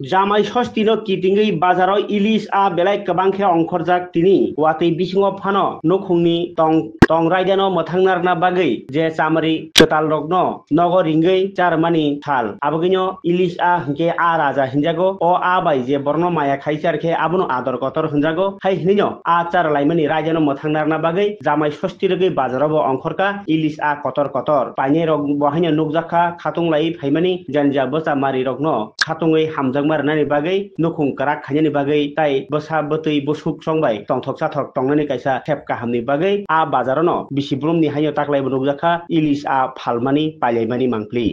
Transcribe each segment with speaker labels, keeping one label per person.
Speaker 1: Jamai sostino kitingi bazaro ilis a belai kabangkhe ongkhorjak tini watui bisingo phano nokhungni tong raidano mothangnar bagui je chamari total rokno nogo ringui charmani thal abogino ilis a hingke a raja hinjago o a bai je borno maya khaisar khe abono ador kotor hinjago hai hinino a char laimani raidano mothangnar bagui jamai sosti rogui bazaro bo ongkhorka ilis a kotor paine rok bohaino nukjakha khatung lai phaimani janja bosa mari rokno khatungui hamjak marnani bagui nukhung karak khainani bagui tai bosa botui busuk songbai tongthok sathok tongnani kaisa thep kahamni bagui a bazarono bisibrumni haino taklai nukjakha ilis a phalmani pailaimani mangpli।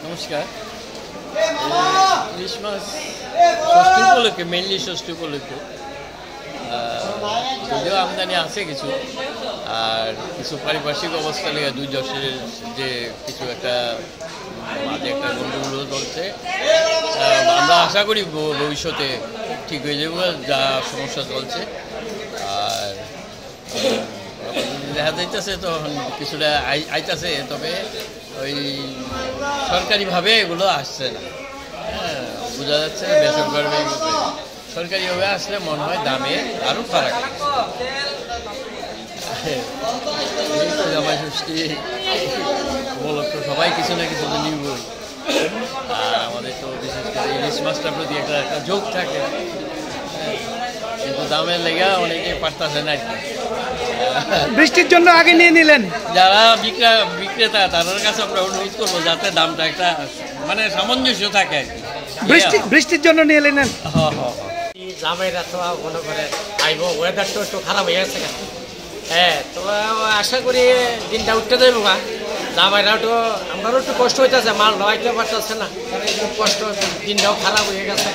Speaker 2: নমস্কার। ইলিশ মাছ ষষ্ঠী উপলক্ষে mainly ষষ্ঠী উপলক্ষে যদিও আমদানি আছে কিছু, আর কিছু পারিপার্শ্বিক অবস্থা লেগে দুর্যশের যে কিছু একটা মাঝে একটা গন্ডগোল চলছে, আমরা আশা করি ভবিষ্যতে ঠিক হয়ে যাবে যা সমস্যা চলছে। আর দেখা যাইতেছে তখন কিছুটা আইতাছে, তবে ওই সরকারিভাবে এগুলো আসছে না, বোঝা যাচ্ছে বেসরকারিভাবে। সরকারিভাবে আসলে মনে হয় দামে আরও ফারাক। জামাই ষষ্ঠী উপলক্ষ সবাই কিছু না কিছু তো নিবই, আর আমাদের তো বিশেষ করে ইলিশ মাছটার প্রতি একটা যোগ থাকে, কিন্তু দামের লেগে অনেকে পারতেছে না আর কি।
Speaker 3: বৃষ্টির জন্য আগে নিয়ে নিলেন
Speaker 2: যারা বিক্রেতা তাদের কাছে আমরা অনুরোধ করবো যাতে দামটা একটা মানে সামঞ্জস্য থাকে আর কি।
Speaker 3: বৃষ্টির জন্য নিয়ে নিলেন।
Speaker 4: জামাইরা তো মনে করে আইব, ওয়েদারটা একটু খারাপ হয়ে গেছে, হ্যাঁ, তো আশা করি দিনটা উঠতে যাইব না। জামাইরাও তো আমারও একটু কষ্ট হইতেছে, মাল নয়তে পারতেছে না, খুব কষ্ট, দিনটাও খারাপ হয়ে গেছে।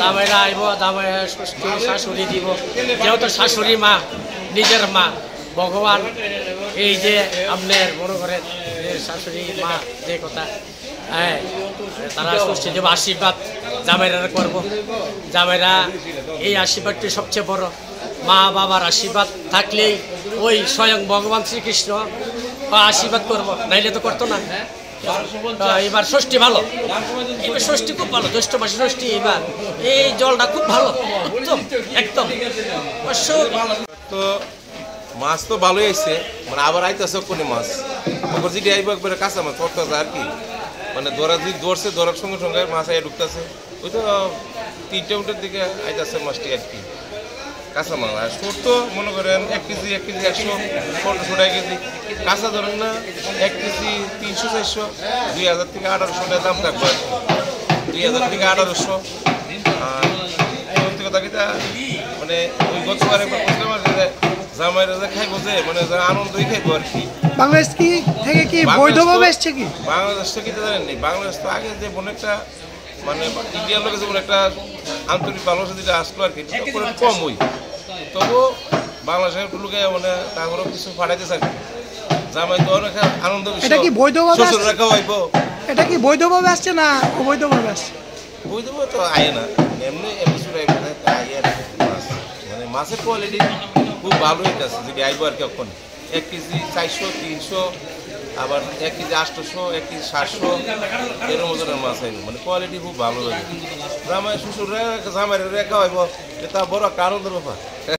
Speaker 4: জামাইরা আইব, জামাই ষষ্ঠী শাশুড়ি দিব, যেহেতু শাশুড়ি মা নিজের মা ভগবান, এই যে আপনার মনে করেন শাশুড়ি মা যে কথা, হ্যাঁ, তারা ষষ্ঠী দেব আশীর্বাদ জামাইরা করব। জামাইরা এই আশীর্বাদটি সবচেয়ে বড়, মা বাবার আশীর্বাদ থাকলেই ওই স্বয়ং ভগবান শ্রীকৃষ্ণ আশীর্বাদ করবো, নাইলে তো করতো না। এবার ষষ্ঠী ভালো, এবার ষষ্ঠী খুব ভালো, জ্যৈষ্ঠ মাসে ষষ্ঠী, এবার এই জলটা খুব ভালো একদম।
Speaker 5: তো মাছ তো ভালোই আইছে, মানে আবার আইতেছে কোন মাছ ওপর যদি আইব একবারে কাঁচা মাছ পড়তেছে আর কি, মানে ধরা যদি ধরছে ধরার সঙ্গে সঙ্গে মাছ আইয়া ঢুকতেছে, ওই তো 3টে উটের দিকে আইতেছে মাছটি আর কি কাঁচা মাছ। আর ছোট তো মনে করেন 1 কেজি 100 ছোট কেজি, কাঁচা ধরেন না 1 কেজি 300-400 2000 থেকে 1800 টাকা দাম থাকবে আর কি, 2000 থেকে 1800। আর সত্যি কথা কিটা মানে ওই গতবারে জামাইরা যে খাইব যে মানে আনন্দই খাইব আর কি।
Speaker 3: বাংলাদেশ কি থেকে কি বৈধভাবে এসছে কি?
Speaker 5: বাংলাদেশ থেকে তো জানেন বাংলাদেশ তো আগে যে মনে একটা মানে ইন্ডিয়ার লোকের যেমন একটা আন্তরিক ভালোবাসা যেটা আসলো আর কি, কম ওই, তবুও বাংলাদেশের লোকে মানে তারপরেও কিছু পাঠাইতেছে আর কি। জামাই তো অনেক আনন্দ,
Speaker 3: এটা কি বৈধভাবে
Speaker 5: শ্বশুররা খাওয়াইব,
Speaker 3: এটা কি বৈধভাবে আসছে না অবৈধভাবে আসছে?
Speaker 5: বৈধভাবে তো আয় না, এমনি এপিসোড আইয়ে না। মাছ মানে মাছের কোয়ালিটি খুব ভালো হইতেছে যদি আইব আর কি। এখন 1 কেজি 400-300, আবার 1 কেজি 800, 1 কেজি 700 এরকম ওজনের মাছ আইব, মানে কোয়ালিটি খুব ভালো লাগে। জামাই শ্বশুররা জামাইরা খাওয়াইব, এটা বড় একটা আনন্দের ব্যাপার।